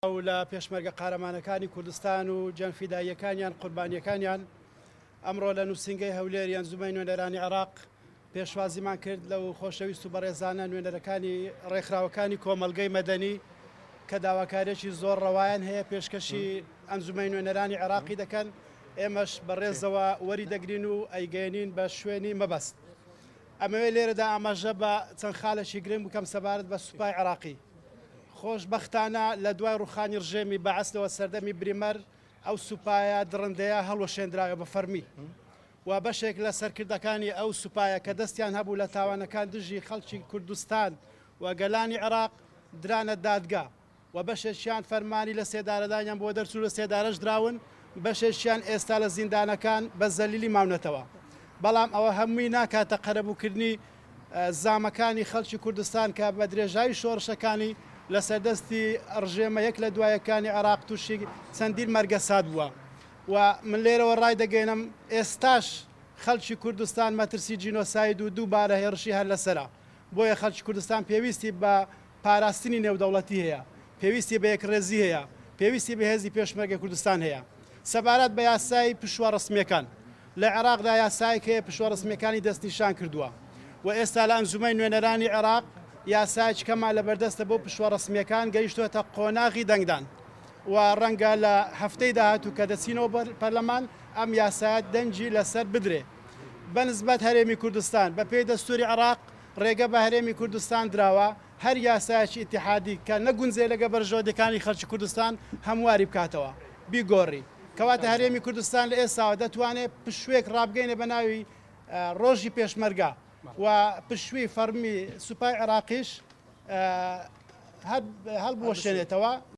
ئەو لە پێشمەرگە قارەمانەکانی کوردستان و جەنگفیداییەکانیان قوربانیەکانیان ئەمڕۆ لە نووسینگەی هەولێر ئەنجومەی نوێنەرانی عێراق پێشوازیمان کرد لەو خۆشەویست و بەڕێزانە نوێنەرەکانی ڕێکخراوەکانی کۆمەلگەی مەدەنی کە داواکاریەکی زۆر ڕەوایان هەیە پێشکەشی ئەنجومەی نوێنەرانی عێراقی دەکەن ئێمەش بەڕێزەوە وەری دەگرین و ئەیگەێنین بە شوێنی مەبەست. ئەمەوێ لێرەدا ئاماژە بە چەند خاڵێکی گرنگ بکەم سەبارەت بە سوپای عێراقی. خۆشبەختانە لە دوای ڕوخانی ڕژێمی بەعەسلەوە سەردەمی بریمەر ئەو سوپایە درڕندەیە هەڵوەشێنراوە بە فەرمی و بەشێک لە سەرکردەکانی ئەو سوپایە کە دەستیان هەبوو لە تاوانەکان دژی خەڵکی کوردستان و گەلانی عێراق درانە دادگا و بەشێکیان فەرمانی لە سێدارەدانیان بۆ دەرچوو لە سێدارەش دراون، بەشێکیان ئێستا لە زیندانەکان بە زەلیلی ماونەتەوە. بەڵام ئەوە هەمووی ناکاتە قەرەبووکردنی زامەکانی خەڵکی کوردستان کە بە درێژایی شۆڕشەکانی لە سەردەستی ڕژێمە یەک لە دوایەکانی عێراق تووشی چەندین مەرگە ساد بووە و من لێرەوە ڕای دەگەێنم ئێستاش خەڵکی کوردستان مەترسی جینۆساید و دووبارە هێرشی هەر لەسەرە. بۆیە خەڵکی کوردستان پێویستی بە پاراستنی نێودەوڵەتی هەیە، پێویستی بە یەکڕێزی هەیە، پێویستی بە هێزی پێشمەرگەی کوردستان هەیە. سەبارەت بە یاسای پشووە ڕسمیەکان لە عێراقدا یاسایەک هەیە پشووە ڕسمیەکانی دەستنیشان کردووە و ئێستا لە ئەنجومەی نوێنەرانی عێراق یاسایەکی کەمان لەبەردەستە بۆ پشووە ڕسمیەکان گەیشتووەتە قۆناغی دەنگدان و ڕەنگە لە هەفتەی داهاتوو کە دەچینەوە پەرلەمان ئەم یاسایەت دەنجی لەسەر بدرێ. بەنسبەت هەرێمی کوردستان بە پێی دەستوری عێراق ڕێگە بە هەرێمی کوردستان دراوە هەر یاسایەکی ئیتیحادی کە نەگونجێ لەگە بەرژەوەندەکانی خەڵکی کوردستان هەمواری بکاتەوە بیگۆڕی، کەواتە هەرێمی کوردستان لە ئێستاوە دەتوانێت پشوێک ڕابگەینە بە ناوی ڕۆژی پێشمەرگە و پشووی فەرمی سوپای عێراقیش هەڵبوەشێنێتەوە.